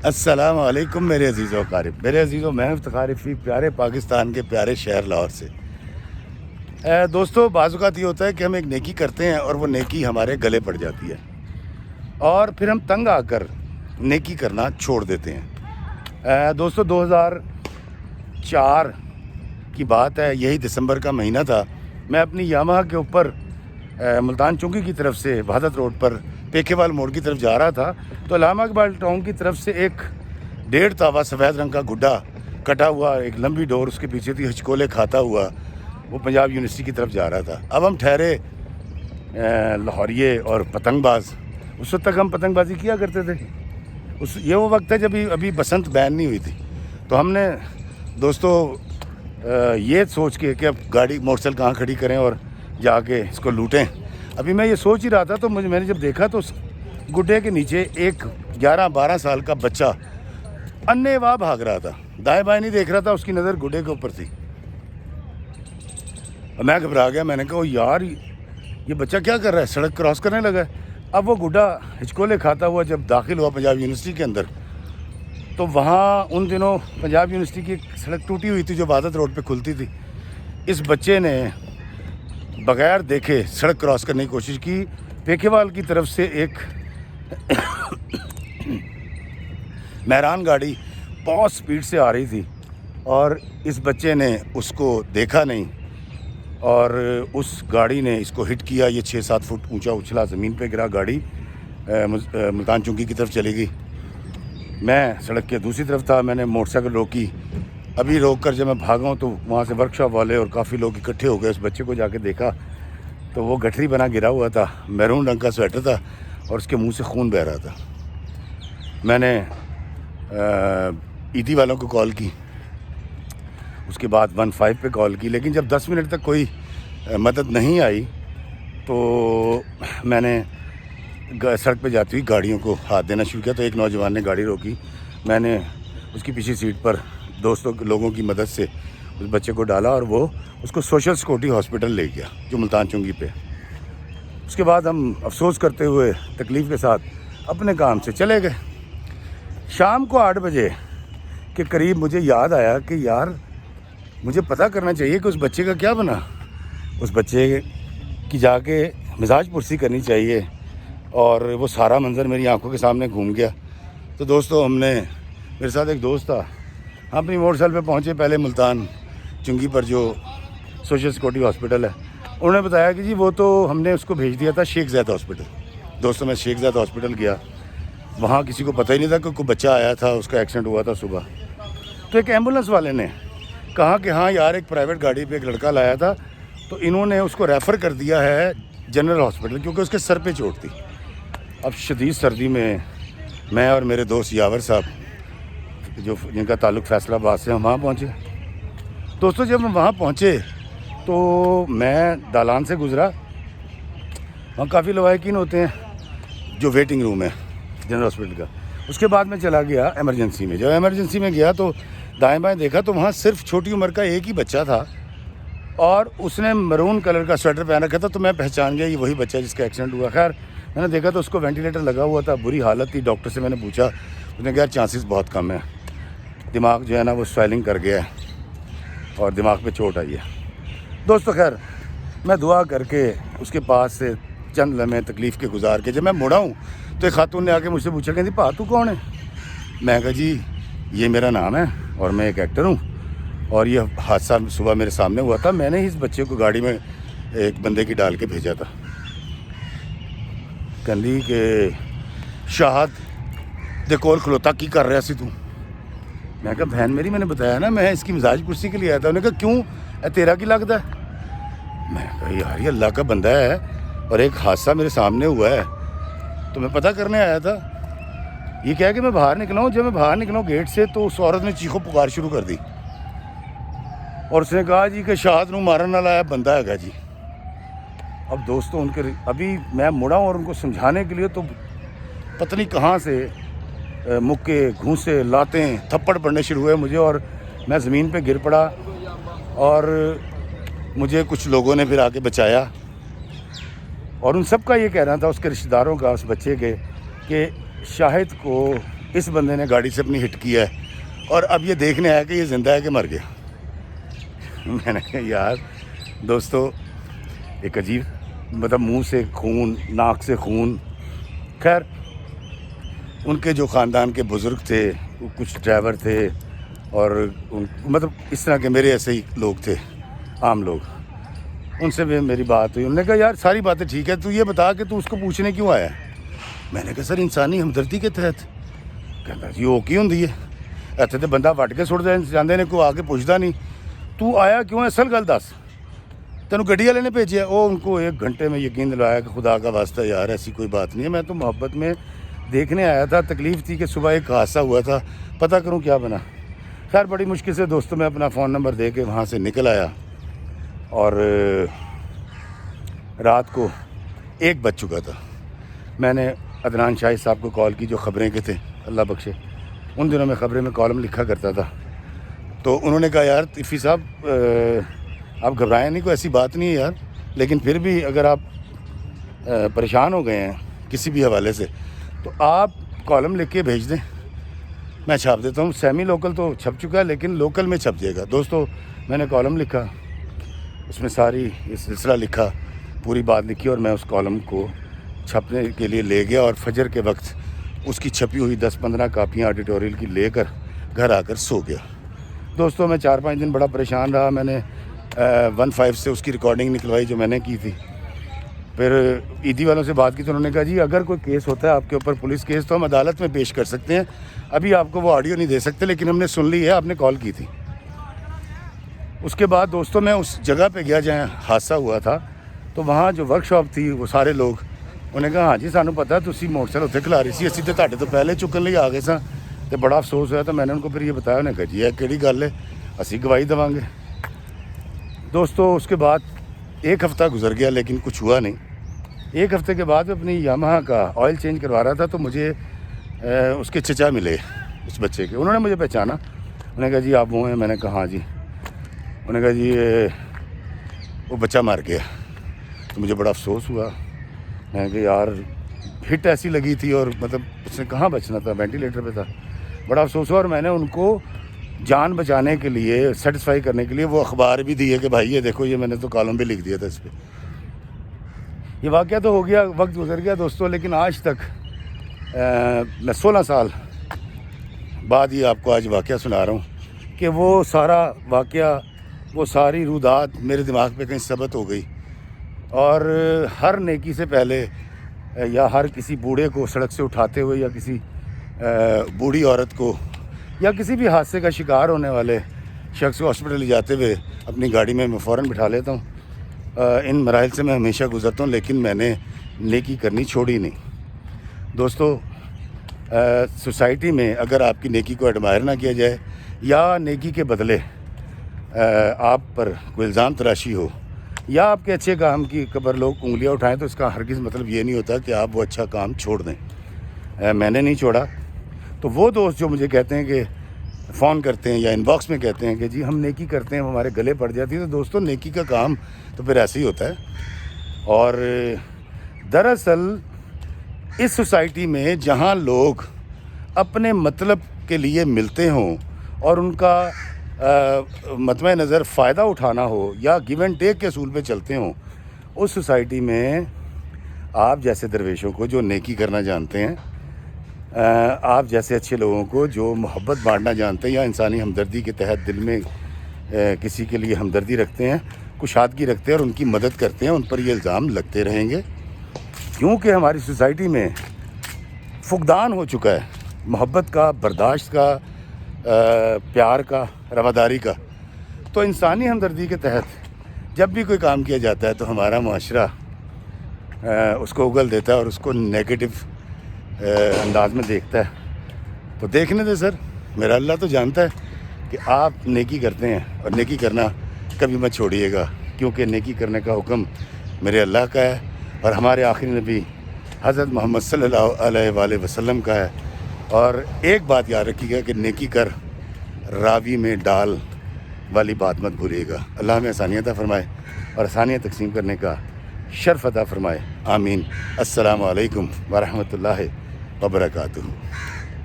السلام علیکم میرے عزیز و اقارب، میرے عزیز و محب تقارفی پیارے پاکستان کے پیارے شہر لاہور سے۔ دوستو، بعض اوقات یہ ہوتا ہے کہ ہم ایک نیکی کرتے ہیں اور وہ نیکی ہمارے گلے پڑ جاتی ہے اور پھر ہم تنگ آ کر نیکی کرنا چھوڑ دیتے ہیں۔ دوستو، 2004 کی بات ہے، یہی دسمبر کا مہینہ تھا۔ میں اپنی یامہا کے اوپر ملتان چونکی کی طرف سے وحدت روڈ پر پیکھے وال موڑ کی طرف جا رہا تھا تو علامہ اقبال ٹاؤن کی طرف سے ایک 1.5 تاوا سفید رنگ کا گڈا کٹا ہوا، ایک لمبی ڈور اس کے پیچھے تھی، ہچکولے کھاتا ہوا، وہ پنجاب یونیورسٹی کی طرف جا رہا تھا۔ اب ہم ٹھہرے لاہوریے اور پتنگ باز، اس وقت تک ہم پتنگ بازی کیا کرتے تھے۔ یہ وہ وقت ہے جب ابھی بسنت بین نہیں ہوئی تھی، تو ہم نے دوستو یہ سوچ کے کہ اب گاڑی موٹر سائیکل کہاں کھڑی کریں اور جا کے اس کو لوٹیں، ابھی میں یہ سوچ ہی رہا تھا تو میں نے جب دیکھا تو اس گڈے کے نیچے ایک 11-12 سال کا بچہ انے واہ بھاگ رہا تھا، دائیں بائیں نہیں دیکھ رہا تھا، اس کی نظر گڈے کے اوپر تھی۔ میں گھبرا گیا، میں نے کہا یار یہ بچہ کیا کر رہا ہے، سڑک کراس کرنے لگا ہے۔ اب وہ گڈا ہچکولے کھاتا ہوا جب داخل ہوا پنجاب یونیورسٹی کے اندر، تو وہاں ان دنوں پنجاب یونیورسٹی کی سڑک ٹوٹی ہوئی تھی جو وحدت روڈ پہ کھلتی تھی۔ اس بچے نے بغیر دیکھے سڑک کراس کرنے کی کوشش کی۔ پیکھے وال کی طرف سے ایک مہران گاڑی بہت سپیڈ سے آ رہی تھی اور اس بچے نے اس کو دیکھا نہیں اور اس گاڑی نے اس کو ہٹ کیا۔ یہ 6-7 فٹ اونچا اچھلا، زمین پہ گرا، گاڑی ملتان چونکی کی طرف چلی گئی۔ میں سڑک کے دوسری طرف تھا، میں نے موٹر سائیکل روکی، ابھی روک کر جب میں بھاگا ہوں تو وہاں سے ورک شاپ والے اور کافی لوگ اکٹھے ہو گئے۔ اس بچے کو جا کے دیکھا تو وہ گٹھری بنا گرا ہوا تھا، میرون رنگ کا سویٹر تھا اور اس کے منہ سے خون بہہ رہا تھا۔ میں نے ایٹی والوں کو کال کی، اس کے بعد 15 پہ کال کی، لیکن جب 10 منٹ تک کوئی مدد نہیں آئی تو میں نے سڑک پہ جاتی ہوئی گاڑیوں کو ہاتھ دینا شروع کیا۔ تو ایک نوجوان نے گاڑی روکی، میں نے اس کی پیچھے سیٹ پر لوگوں کی مدد سے اس بچے کو ڈالا اور وہ اس کو سوشل سیکورٹی ہاسپٹل لے گیا جو ملتان چونکی پہ۔ اس کے بعد ہم افسوس کرتے ہوئے تکلیف کے ساتھ اپنے کام سے چلے گئے۔ شام کو 8 بجے کے قریب مجھے یاد آیا کہ یار مجھے پتہ کرنا چاہیے کہ اس بچے کا کیا بنا، اس بچے کی جا کے مزاج پرسی کرنی چاہیے، اور وہ سارا منظر میری آنکھوں کے سامنے گھوم گیا۔ تو دوستو، میرے ساتھ ایک دوست تھا، ہم اپنی موٹر سائیکل پہ پہنچے پہلے ملتان چونکی پر جو سوشل سیکورٹی ہاسپٹل ہے۔ انہوں نے بتایا کہ جی وہ تو ہم نے اس کو بھیج دیا تھا شیخ زید ہاسپٹل۔ دوستوں، میں شیخ زید ہاسپٹل گیا، وہاں کسی کو پتہ ہی نہیں تھا کہ کوئی بچہ آیا تھا، اس کا ایکسیڈنٹ ہوا تھا صبح۔ تو ایک ایمبولنس والے نے کہا کہ ہاں یار ایک پرائیویٹ گاڑی پہ ایک لڑکا لایا تھا، تو انہوں نے اس کو ریفر کر دیا ہے جنرل ہاسپٹل کیونکہ اس کے سر پہ چوٹ تھی۔ اب شدید سردی میں میں اور میرے دوست یاور صاحب جن کا تعلق فیصل آباد سے، ہم وہاں پہنچے۔ دوستوں، جب ہم وہاں پہنچے تو میں دالان سے گزرا، وہاں کافی لوائقین ہوتے ہیں جو ویٹنگ روم ہے جنرل ہاسپٹل کا۔ اس کے بعد میں چلا گیا ایمرجنسی میں۔ جب ایمرجنسی میں گیا تو دائیں بائیں دیکھا تو وہاں صرف چھوٹی عمر کا ایک ہی بچہ تھا اور اس نے مرون کلر کا سویٹر پہن رکھا تھا، تو میں پہچان گیا یہ وہی بچہ جس کا ایکسیڈنٹ ہوا۔ خیر میں نے دیکھا تو اس کو وینٹیلیٹر لگا ہوا تھا، بری حالت تھی۔ ڈاکٹر سے میں نے پوچھا، اس نے کہا چانسز بہت کم ہے، دماغ جو ہے نا وہ سویلنگ کر گیا ہے اور دماغ پہ چوٹ آئی ہے۔ دوستو، خیر میں دعا کر کے اس کے پاس سے چند لمحے تکلیف کے گزار کے جب میں مڑا ہوں تو ایک خاتون نے آ کے مجھ سے پوچھا کہ پا تو کون ہے؟ میں کہا جی یہ میرا نام ہے اور میں ایک ایکٹر ہوں اور یہ حادثہ صبح میرے سامنے ہوا تھا، میں نے ہی اس بچے کو گاڑی میں ایک بندے کی ڈال کے بھیجا تھا۔ کہندی کہ شاہد دے کول کھلوتا کی کر رہا سی تو؟ میں کہا بہن میری، میں نے بتایا نا میں اس کی مزاج پرسی کے لیے آیا تھا۔ انہوں نے کہا کیوں، اے تیرا کی لگتا ہے؟ میں کہا یار یہ اللہ کا بندہ ہے اور ایک حادثہ میرے سامنے ہوا ہے تو میں پتہ کرنے آیا تھا۔ یہ کہہ کہ میں باہر نکلا ہوں، جب میں باہر نکلا ہوں گیٹ سے تو اس عورت نے چیخو پکار شروع کر دی اور اس نے کہا جی کہ شاہد نو مارن والا ہے بندہ ہے گا جی۔ اب دوستوں ان کے ابھی میں مڑا ہوں اور ان کو سمجھانے کے لیے تو پتہ نہیں کہاں سے مکے گھونسے لاتیں تھپڑ پڑنے شروع ہوئے مجھے اور میں زمین پہ گر پڑا اور مجھے کچھ لوگوں نے پھر آ کے بچایا۔ اور ان سب کا یہ کہنا تھا، اس کے رشتہ داروں کا، اس بچے کے، کہ شاہد کو اس بندے نے گاڑی سے اپنی ہٹ کیا ہے اور اب یہ دیکھنے آیا کہ یہ زندہ ہے کہ مر گیا. میں نے کہا یار دوستو ایک عجیب مطلب منہ سے خون, ناک سے خون. خیر ان کے جو خاندان کے بزرگ تھے, کچھ ڈرائیور تھے اور مطلب اس طرح کے میرے ایسے ہی لوگ تھے, عام لوگ, ان سے بھی میری بات ہوئی. انہوں نے کہا یار ساری باتیں ٹھیک ہے, تو یہ بتا کہ تو اس کو پوچھنے کیوں آیا ہے. میں نے کہا سر انسانی ہمدردی کے تحت. کہتا جی وہ کی ہوندی ہے, ایتھے تے بندہ وٹ کے سٹ دے جاندے نے, کوئی آ کے پوچھتا نہیں, تو آیا کیوں ہے, اصل گل دس, تینوں گڈی والے نے بھیجا. وہ ان کو 1 گھنٹے میں یقین دلایا کہ خدا کا واسطہ یار ایسی کوئی بات نہیں ہے, میں تو محبت میں دیکھنے آیا تھا. تکلیف تھی کہ صبح ایک حادثہ ہوا تھا, پتہ کروں کیا بنا. خیر بڑی مشکل سے دوستوں میں اپنا فون نمبر دے کے وہاں سے نکل آیا اور رات کو 1 بج چکا تھا. میں نے عدنان شاہد صاحب کو کال کی جو خبریں کے تھے, اللہ بخشے, ان دنوں میں خبریں میں کالم لکھا کرتا تھا. تو انہوں نے کہا یار طفی صاحب آپ گھبرائیں نہیں, کوئی ایسی بات نہیں ہے یار, لیکن پھر بھی اگر آپ پریشان ہو گئے ہیں کسی بھی حوالے سے تو آپ کالم لکھ کے بھیج دیں, میں چھاپ دیتا ہوں. سیمی لوکل تو چھپ چکا ہے لیکن لوکل میں چھپ جائے گا. دوستو میں نے کالم لکھا, اس میں ساری یہ سلسلہ لکھا, پوری بات لکھی, اور میں اس کالم کو چھپنے کے لیے لے گیا اور فجر کے وقت اس کی چھپی ہوئی 10-15 کاپیاں ایڈیٹوریل کی لے کر گھر آ کر سو گیا. دوستوں میں 4-5 دن بڑا پریشان رہا. میں نے 1-5 سے اس کی ریکارڈنگ نکلوائی جو میں نے کی تھی. پھر عیدی والوں سے بات کی تو انہوں نے کہا جی اگر کوئی کیس ہوتا ہے آپ کے اوپر پولیس کیس تو ہم عدالت میں پیش کر سکتے ہیں, ابھی آپ کو وہ آڈیو نہیں دے سکتے, لیکن ہم نے سن لی ہے آپ نے کال کی تھی. اس کے بعد دوستوں میں اس جگہ پہ گیا جہاں حادثہ ہوا تھا, تو وہاں جو ورک شاپ تھی وہ سارے لوگ انہیں کہا ہاں جی سانو پتہ تسی موٹر سائیکل اتنے کھلا رہی سی, اسی تو تہاڈے تو پہلے چکن لئی آ گئے ساں. تو بڑا افسوس ہوا. تو میں نے ان کو پھر یہ بتایا, انہیں کہا جی یہ کیڑی گل ہے, اسی گواہی دواں گے. دوستو اس کے بعد 1 ہفتہ گزر گیا لیکن کچھ ہوا نہیں. 1 ہفتے کے بعد اپنی یامہا کا آئل چینج کروا رہا تھا تو مجھے اس کے چچا ملے اس بچے کے. انہوں نے مجھے پہچانا, انہوں نے کہا جی آپ وہ ہیں. میں نے کہا ہاں جی. انہوں نے کہا جی وہ بچہ مر گیا. تو مجھے بڑا افسوس ہوا. میں نے کہا یار ہٹ ایسی لگی تھی اور مطلب اس نے کہاں بچنا تھا, وینٹیلیٹر پہ تھا. بڑا افسوس ہوا. اور میں نے ان کو جان بچانے کے لیے, سیٹسفائی کرنے کے لیے وہ اخبار بھی دی ہے کہ بھائی یہ دیکھو یہ میں نے تو کالم بھی لکھ دیا تھا اس پہ. یہ واقعہ تو ہو گیا, وقت گزر گیا دوستوں, لیکن آج تک میں 16 سال بعد یہ آپ کو آج واقعہ سنا رہا ہوں کہ وہ سارا واقعہ, وہ ساری رودات میرے دماغ پہ کہیں ثبت ہو گئی. اور ہر نیکی سے پہلے یا ہر کسی بوڑھے کو سڑک سے اٹھاتے ہوئے یا کسی بوڑھی عورت کو یا کسی بھی حادثے کا شکار ہونے والے شخص کو ہاسپٹل لے جاتے ہوئے اپنی گاڑی میں فوراً بٹھا لیتا ہوں. ان مراحل سے میں ہمیشہ گزرتا ہوں, لیکن میں نے نیکی کرنی چھوڑی نہیں. دوستو سوسائٹی میں اگر آپ کی نیکی کو ایڈمائر نہ کیا جائے یا نیکی کے بدلے آپ پر کوئی الزام تراشی ہو یا آپ کے اچھے کام کی قبر لوگ انگلیاں اٹھائیں, تو اس کا ہرگز مطلب یہ نہیں ہوتا کہ آپ وہ اچھا کام چھوڑ دیں. میں نے نہیں چھوڑا. تو وہ دوست جو مجھے کہتے ہیں کہ فون کرتے ہیں یا ان باکس میں کہتے ہیں کہ جی ہم نیکی کرتے ہیں, وہ ہمارے گلے پڑ جاتی ہے, تو دوستوں نیکی کا کام تو پھر ایسے ہی ہوتا ہے. اور دراصل اس سوسائٹی میں جہاں لوگ اپنے مطلب کے لیے ملتے ہوں اور ان کا مطمع نظر فائدہ اٹھانا ہو یا گیو اینڈ ٹیک کے اصول پہ چلتے ہوں, اس سوسائٹی میں آپ جیسے درویشوں کو جو نیکی کرنا جانتے ہیں, آپ جیسے اچھے لوگوں کو جو محبت بانٹنا جانتے ہیں یا انسانی ہمدردی کے تحت دل میں کسی کے لیے ہمدردی رکھتے ہیں, کشادگی رکھتے ہیں اور ان کی مدد کرتے ہیں, ان پر یہ الزام لگتے رہیں گے. کیونکہ ہماری سوسائٹی میں فقدان ہو چکا ہے محبت کا, برداشت کا, پیار کا, رواداری کا. تو انسانی ہمدردی کے تحت جب بھی کوئی کام کیا جاتا ہے تو ہمارا معاشرہ اس کو اگل دیتا ہے اور اس کو نیگیٹو انداز میں دیکھتا ہے. تو دیکھنے دے سر, میرا اللہ تو جانتا ہے کہ آپ نیکی کرتے ہیں, اور نیکی کرنا کبھی مت چھوڑیے گا, کیونکہ نیکی کرنے کا حکم میرے اللہ کا ہے اور ہمارے آخری نبی حضرت محمد صلی اللہ علیہ وآلہ وسلم کا ہے. اور ایک بات یاد رکھیے گا کہ نیکی کر راوی میں ڈال والی بات مت بھولیے گا. اللہ ہمیں آسانیاں عطا فرمائے اور آسانیاں تقسیم کرنے کا شرف عطا فرمائے. آمین. السلام علیکم ورحمۃ اللہ وبرکاتہ.